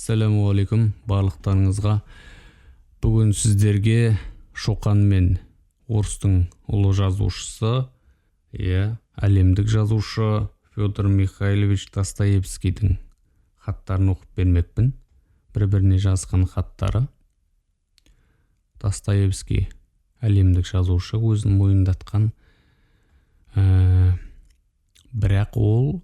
Ассалаумағалейкум барлықтарыңызға. Бүгін сіздерге Шоқан мен орыстың ұлы жазушысы, әлемдік жазушы Федор Михайлович Достоевскийдің хаттарын оқып бермекпін. Бір-біріне жазған хаттары. Достоевский әлемдік жазушы, өзін мойындатқан. Бірақ ол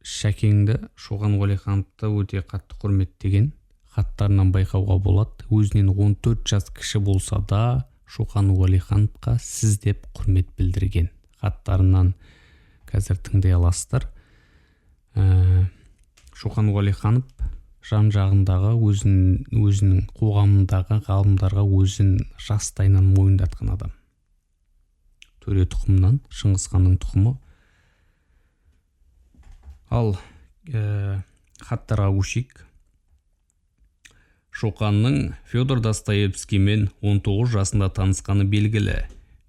Шәкеңді, Шоқан Уәлихановты өте қатты құрметтеген. Хаттарынан байқауға болады. Өзінен 14 жас кіші болса да, Шоқан Уәлихановқа сіз деп құрмет білдірген. Хаттарынан қазір тыңдай аласыздар. Шоқан Уәлиханов жан-жағындағы өзінің қоғамындағы ғалымдарға өзін жастайынан мойындатқан адам. Төре тұқымынан, Шыңғыс ханның тұқымы. Ал хаттарға көшейік. Шоқанның Федор Достоевскиймен 19 жасында танысқаны белгілі.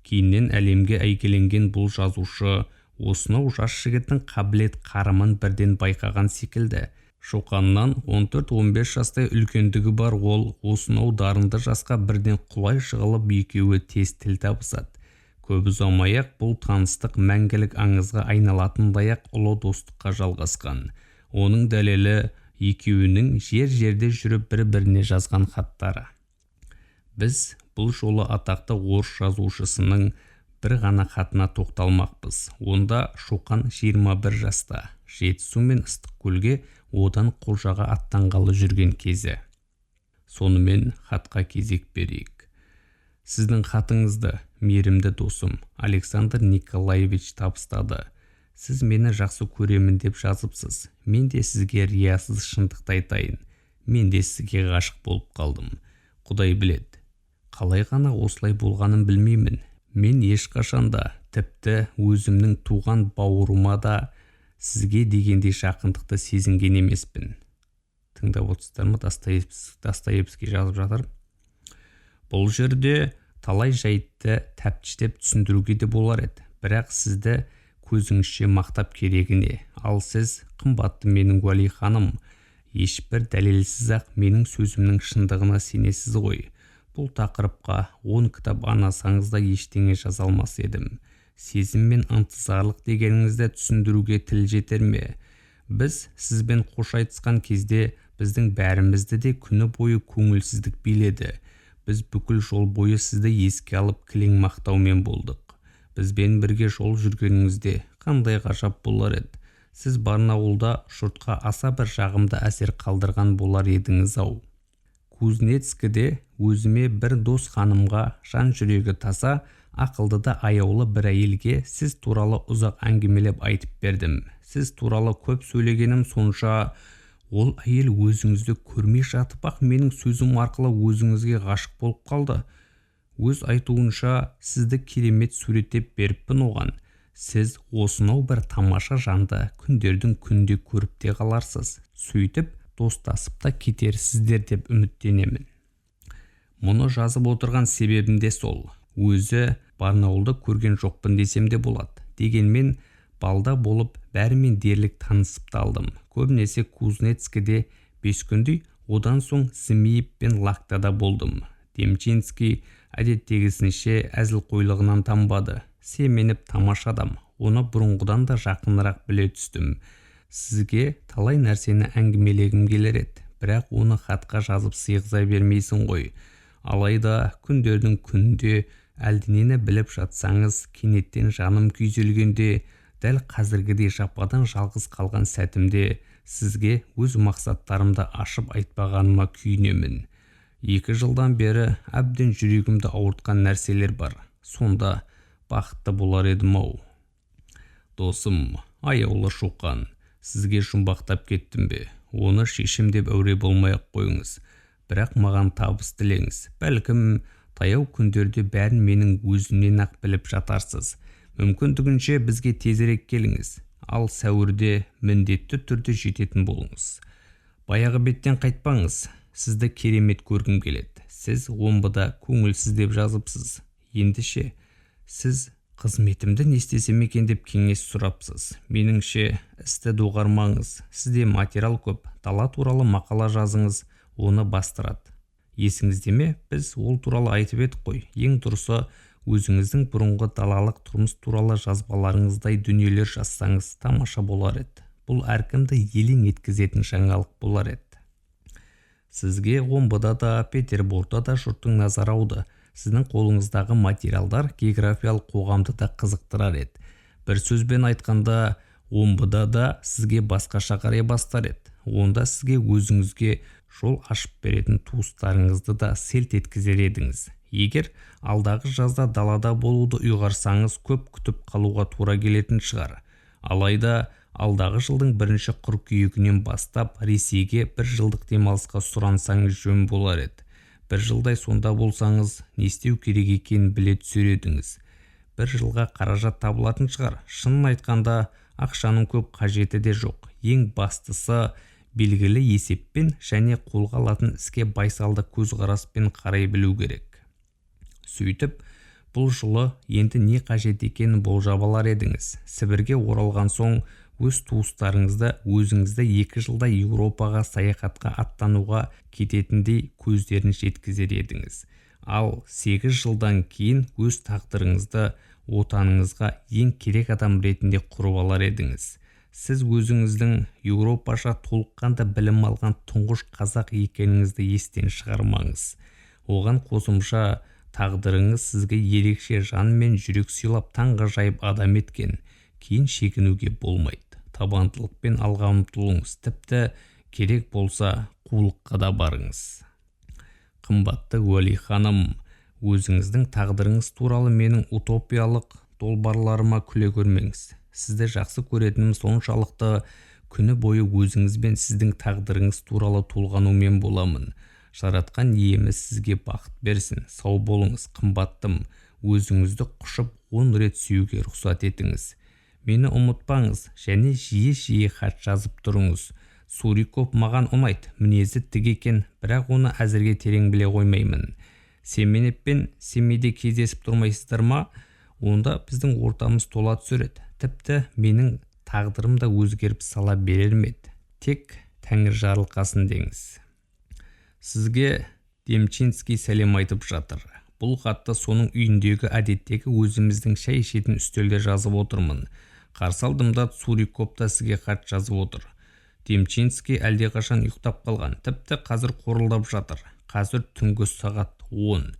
Кейіннен әлемге әйгіленген бұл жазушы осынау жас жігіттің қабілет қарымын бірден байқаған секілді. Шоқаннан 14-15 жастай үлкендігі бар ол осынау дарынды жасқа бірден құлай жығылып екеуі тез тіл табысады. Көп ұзамай-ақ бұл таныстық мәңгілік аңызға айналатындай-ақ ұлы достыққа жалғасқан. Оның дәлелі екеуінің жер-жерде жүріп бір-біріне жазған хаттары. Біз бұл жолы атақты орыс жазушысының бір ғана хатына тоқталмақпыз. Онда Шоқан 21 жаста, Жетісу мен Ыстықкөлге одан Құлжаға аттанғалы жүрген кезі. Сонымен хатқа кезек берейік. Сіздің хатыңызды мейірімді досым Александр Николаевич табыстады. Сіз мені жақсы көремін деп жазыпсыз. Мен де сізге риясыз шындықты айтайын. Мен де сізге ғашық болып қалдым. Құдай біледі. Қалай ғана осылай болғанын білмеймін. Мен ешқашанда, тіпті өзімнің туған бауырыма да сізге дегендей жақындықты сезінген емеспін. Тыңдап отырсыздар ма? Достоевский жазып жатыр. Бұл жерде талай жайтты тәптіштеп түсіндіруге де болар еді. Бірақ сізді көзіңізше мақтап керегіне. Ал сіз, қымбатты менің Уәли ханым, ешбір дәлелсіз-ақ менің сөзімнің шындығына сенесіз ғой. Бұл тақырыпқа 10 кітап арнасаңыз да ештеңе жаза алмас едім. Сезім мен ынтызарлық дегеніңізді түсіндіруге тіл жетер ме? Біз сізбен қош айтысқан кезде біздің бәрімізді де күні бойы көңілсіздік биледі. Біз бүкіл жол бойы сізді еске алып кілең мақтаумен болдық. Бізбен бірге жол жүргеніңізде қандай ғажап болар еді. Сіз Барнауылда жұртқа аса бір жағымды әсер қалдырған болар едіңіз-ау. Кузнецкіде өзіме бір дос ханымға жан жүрегі таза, ақылды да аяулы бір әйелге сіз туралы ұзақ әңгімелеп айтып бердім. Сіз туралы көп сөйлегенім сонша, ол әйел өзіңізді көрмей жатып-ақ менің сөзім арқылы өзіңізге ғашық болып қалды. Өз айтуынша сізді керемет суреттеп беріппін оған. Сіз осынау бір тамаша жанды күндердің күнде көріп те қаларсыз. Сөйтіп достасып та кетерсіздер деп үміттенемін. Мұны жазып отырған себебім де сол. Өзі Барнауылды көрген жоқпын десем де болады. Дегенмен балда болып бәрімен дерлік танысып та алдым. Көбінесе Кузнецкіде 5 күндей, одан соң Змеев пен Лактада болдым. Демчинский әдеттегісінше әзіл қойлығынан танбады. Семеніп тамаша адам. Оны бұрынғыдан да жақынырақ біле түстім. Сізге талай нәрсені әңгімелегім келер еді. Бірақ оны хатқа жазып сыйғыза бермейсің ғой. Алайда күндердің күнде әлденені біліп жатсаңыз, кенеттен жаным күйзелгенде, дәл қазіргідей жападан жалғыз қалған сәтімде сізге өз мақсаттарымды ашып айтпағаныма күйінемін. 2 жылдан бері әбден жүрегімді ауыртқан нәрселер бар. Сонда бақытты болар едім-ау. Досым, аяулы Шоқан, сізге жұмбақтап кеттім бе? Оны шешім деп әуре болмай-ақ қойыңыз. Бірақ маған табыс тілеңіз. Бәлкім таяу күндерде бәрін менің өзімнен-ақ біліп жатарсыз. Мүмкіндігінше бізге тезірек келіңіз. Ал сәуірде міндетті түрде жететін болыңыз. Баяғы беттен қайтпаңыз. Сізді керемет көргім келеді. Сіз омбыда көңілсіз деп жазыпсыз. Ендеше сіз Қызметімді не істесем екен деп кеңес сұрапсыз. Меніңше, істі доғармаңыз. Сізде материал көп, дала туралы мақала жазыңыз, оны бастырады. Есіңізде ме, біз ол туралы айтып едік қой. Ең дұрысы, өзіңіздің бұрынғы далалық тұрмыс туралы жазбаларыңыздай дүниелер жазсаңыз тамаша болар еді. Бұл әркімді елең еткізетін жаңалық болар еді. Сізге Омбыда да, Петерборда да жұрттың назары ауды. Сіздің қолыңыздағы материалдар географиялық қоғамды да қызықтырар еді. Бір сөзбен айтқанда, Омбыда да сізге басқаша қарай бастар еді. Онда сізге өзіңізге жол ашып беретін туыстарыңызды да селт еткізер едіңіз. Егер алдағы жазда далада болуды ұйғарсаңыз, көп күтіп қалуға тура келетін шығар. Алайда алдағы жылдың 1 қыркүйегінен бастап Ресейге 1 жылдық демалысқа сұрансаңыз жөн болар еді. 1 жылдай сонда болсаңыз, не істеу керек екенін біле түсер едіңіз. 1 жылға қаражат табылатын шығар. Шынын айтқанда, ақшаның көп қажеті де жоқ. Ең бастысы, белгілі есеппен және қолға алатын іске байсалды көзқараспен қарай білу керек. Сөйтіп, бұл жылы енді не қажет екенін болжап алар едіңіз. Сібірге оралған соң, өз туыстарыңызды өзіңізді 2 жылда Еуропаға саяхатқа аттануға кететіндей көздерін жеткізер едіңіз. Ал 8 жылдан кейін өз тағдырыңызды отаныңызға ең керек адам ретінде құрып алар едіңіз. Сіз өзіңіздің Еуропаша толыққанды білім алған тұңғыш қазақ екеніңізді естен шығармаңыз. Оған қосымша тағдырыңыз сізге ерекше жан мен жүрек сыйлап таңғажайып адам еткен. Кейін шегінуге болмайды. Табандылықпен алға ұмтылыңыз, тіпті керек болса қулыққа да барыңыз. Қымбатты Уәли ханым, өзіңіздің тағдырыңыз туралы менің утопиялық долбарларыма күле көрмеңіз. Сізді жақсы көретінім соншалықты, күні бойы өзіңіз бен сіздің тағдырыңыз туралы толғанумен боламын. Жаратқан иеміз сізге бақыт берсін. Сау болыңыз, қымбаттым. Өзіңізді құшып 10 рет сүюге рұқсат етіңіз. Мені ұмытпаңыз және жиі-жиі хат жазып тұрыңыз. Суриков маған ұнайды, мінезі тік екен, бірақ оны әзірге терең біле қоймаймын. Семенеппен Семейде кездесіп тұрмайсыздар ма? Онда біздің ортамыз тола түсіреді. Тіпті менің тағдырым да өзгеріп сала берер ме еді. Тек Тәңір жарылқасын деңіз. Сізге Демчинский сәлем айтып жатыр. Бұл хатты соның үйіндегі әдеттегі өзіміздің шай ішетін үстелде жазып отырмын. Қарсы алдымда Суриков та сізге хат жазып отыр. Демчинский әлдеқашан ұйықтап қалған. Тіпті қазір қорылдап жатыр. Қазір түнгі сағат 10.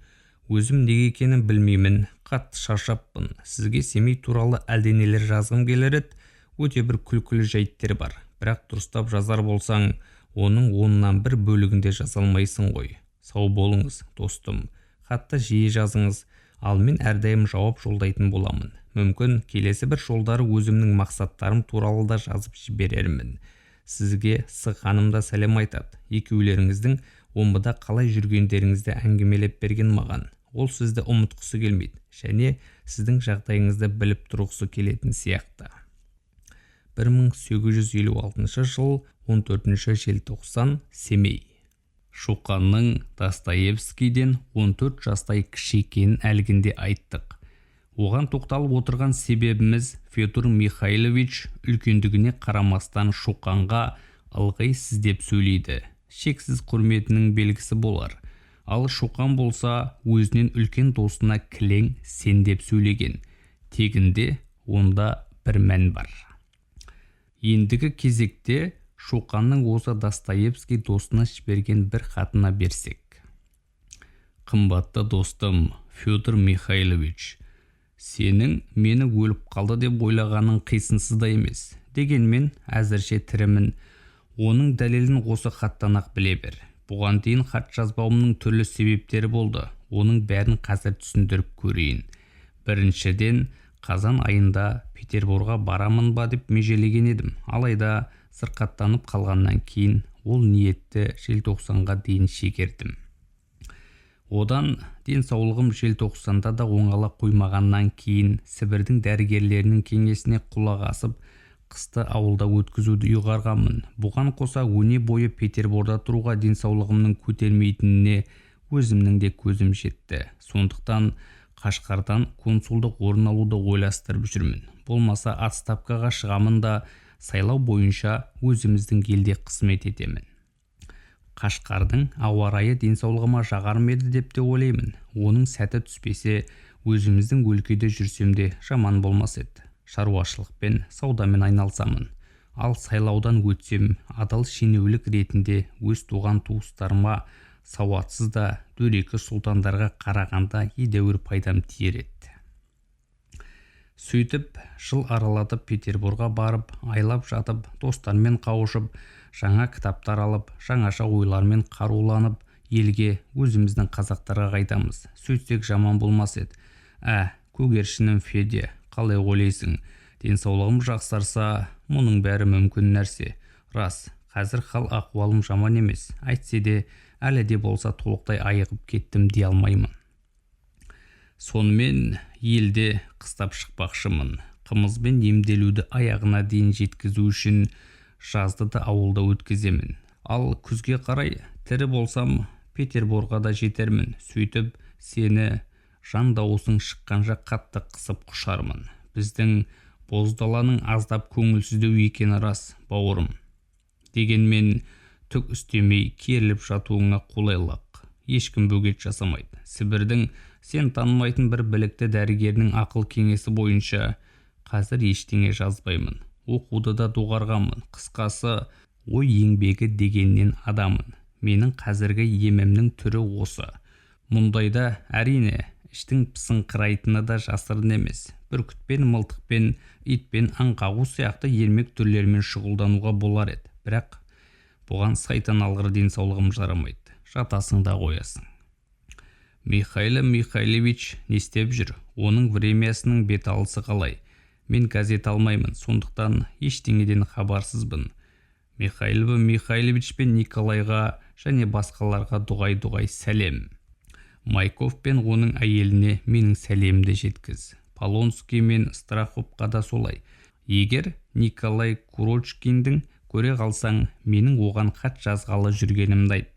Өзім неге екенін білмеймін. Қатты шаршаппын. Сізге Семей туралы әлденелер жазғым келер еді. Өте бір күлкілі жайттер бар. Бірақ дұрыстап жазар болсаң, оның 10-нан 1 бөлігінде жаза алмайсың ғой. Сау болыңыз, достым. Хатты жиі жазыңыз, ал мен әрдайым жауап жолдайтын боламын. Мүмкін келесі бір жолдары өзімнің мақсаттарым туралы да жазып жіберермін. Сізге Сық ханым да сәлем айтады. Екеулеріңіздің Омбыда қалай жүргендеріңізді әңгімелеп берген маған. Ол сізді ұмытқысы келмейді және сіздің жағдайыңызды біліп тұрғысы келетін сияқты. 1856 жыл 14 желтоқсан Семей. Шоқанның Достоевскийден 14 жастай кіші екенін әлгінде айттық. Оған тоқталып отырған себебіміз Федор Михайлович үлкендігіне қарамастан Шоқанға ылғи сіз деп сөйлейді. Шексіз құрметінің белгісі болар. Ал Шоқан болса өзінен үлкен досына кілең сен деп сөйлеген. Тегінде онда бір мән бар. Ендігі кезекте Шоқанның осы Достоевский досына жіберген бір хатына берсек. Қымбатты достым Федор Михайлович, сенің мені өліп қалды деп ойлағаның қисынсыз да емес. Дегенмен әзірше тірімін. Оның дәлелін осы хаттан-ақ біле бер. Бұған дейін хат жазбауымның түрлі себептері болды. Оның бәрін қазір түсіндіріп көрейін. Біріншіден, қазан айында Петерборға барамын ба деп межелеген едім. Алайда сырқаттанып қалғаннан кейін ол ниетті желтоқсанға дейін шегердім. Одан денсаулығым желтоқсанда да оңала қоймағаннан кейін Сібірдің дәрігерлерінің кеңесіне құлақ асып, қысты ауылда өткізуді ұйғарғанмын. Бұған қоса өне бойы Петерборда тұруға денсаулығымның көтермейтініне өзімнің де көзім жетті. Сондықтан Қашқардан консулдық орын алуды ойластырып жүрмін. Болмаса отставкаға шығамын да сайлау бойынша өзіміздің елде қызмет етемін. Қашқардың ауа райы денсаулығыма жағар ма еді деп те ойлаймын. Оның сәті түспесе, өзіміздің өлкеде жүрсем де жаман болмас еді. Шаруашылықпен, саудамен айналсамын. Ал сайлаудан өтсем, адал шенеулік ретінде өз туған туыстарыма сауатсыз да дөрекі сұлтандарға қарағанда едәуір пайдам тиер еді. Сөйтіп, жыл аралатып Петербурға барып, айлап жатып, достармен қауышып, жаңа кітаптар алып, жаңаша ойлармен қаруланып, елге, өзіміздің қазақтарға қайтамыз. Сөйтсек жаман болмас еді. Көгершінім Федя, қалай ойлайсың? Денсаулығым жақсарса, мұның бәрі мүмкін нәрсе. Рас, қазір хал ахуалым жаман емес. Әйтсе де, әлі де болса толықтай айығып кеттім дей алмаймын. Сонымен елде қыстап шықпақшымын. Қымызбен емделуді аяғына дейін жеткізу үшін жазды да ауылда өткіземін. Ал күзге қарай тірі болсам Петерборға да жетермін. Сөйтіп сені жан дауысың шыққанша қатты қысып құшармын. Біздің боздаланың аздап көңілсіздеу екені рас, бауырым. Дегенмен түк істемей керіліп жатуыңа қолайлық. Ешкім бөгет жасамайды. Сібірдің сен танымайтын бір білікті дәрігерінің ақыл кеңесі бойынша қазір ештеңе жазбаймын. Оқуды да доғарғанмын. Қысқасы, ой еңбегі дегеннен адамын. Менің қазіргі емімнің түрі осы. Мұндайда әрине іштің пысыңқырайтыны да жасырын емес. Бүркітпен, мылтықпен, итпен, аңқағу сияқты ермек түрлерімен шұғылдануға болар еді. Бірақ бұған сайтан алғыр денсаулығым жарамайды. Жатасың да қоясың. Михаил Михайлович не істеп жүр? Оның времясының бет алысы қалай? Мен газет алмаймын, сондықтан ештеңеден хабарсызбын. Михаил Михайлович пен Николайға және басқаларға дұғай сәлем. Майков пен оның әйеліне менің сәлемді жеткіз. Полонский мен Страховқа да солай. Егер Николай Курочкиндің көре қалсаң, менің оған хат жазғалы жүргенімді айт.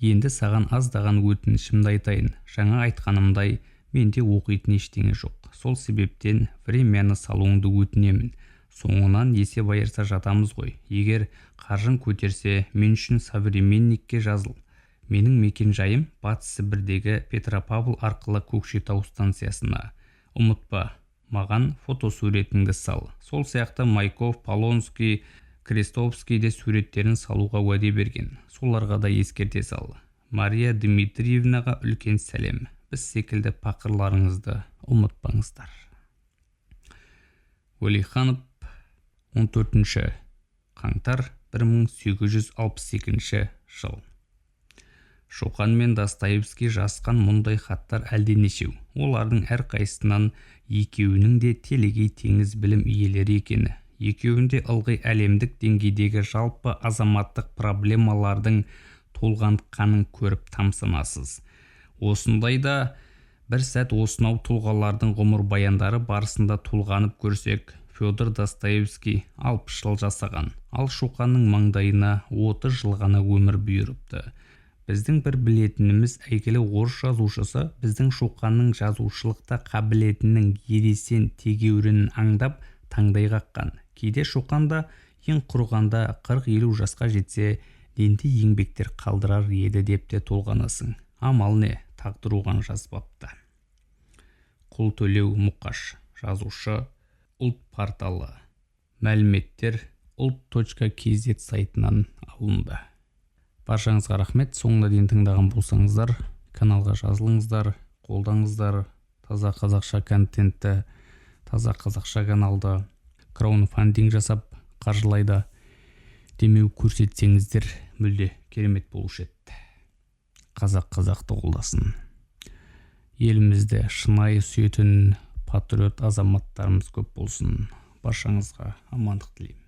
Енді саған аздаған өтінішімді айтайын. Жаңа айтқанымдай, менде оқитын ештеңе жоқ. Сол себептен времяны салуыңды өтінемін. Соңынан есеп айырса жатамыз ғой. Егер қаржың көтерсе, мен үшін современникке жазыл. Менің мекен жайым Батыс Сібірдегі Петропавл арқылы Көкшетау станциясына. Ұмытпа, маған фотосуретіңді сал. Сол сияқты Майков, Полонский, Крестовскийде суреттерін салуға уәде берген. Соларға да ескерте сал. Мария Дмитриевнаға үлкен сәлем. Біз секілді пақырларыңызды ұмытпаңыздар. Уәлиханов, 14 қаңтар 1862 жыл. Шоқан мен Достоевский жазған мұндай хаттар әлденешеу. Олардың әрқайсысынан екеуінің де телегей теңіз білім иелері екені. Екеуінде ылғи әлемдік деңгейдегі жалпы азаматтық проблемалардың толғантқанын көріп тамсанасыз. Осындайда бір сәт осынау тұлғалардың ғұмыр баяндары барысында толғанып көрсек, Федор Достоевский 60 жыл жасаған, ал Шоқанның маңдайына 30 жыл ғана өмір бұйырыпты. Біздің бір білетініміз әйгілі орыс жазушысы біздің Шоқанның жазушылықта қабілетінің ересен тегеурінін аңдап таңдай қаққан. Кейде Шоқанда ең құрғанда 40-50 жасқа жетсе, ненде еңбектер қалдырар еді деп те толғанасың. Амал не, тағдыр оған жазбапты. Құлтөлеу Мұқаш, жазушы, Ұлт порталы. Мәліметтер ұлт.kz сайтынан алынды. Баршаңызға рахмет. Соңына дейін тыңдаған болсаңыздар, каналға жазылыңыздар, қолдаңыздар. Таза қазақша контентті, таза қазақша каналды краудфандинг жасап қаржылайды. Демеу көрсетсеңіздер мүлде керемет болушы еді. Қазақты қолдасын. Елімізде шынайы сүйетін патриот азаматтарымыз көп болсын. Баршаңызға амандық тілеймін.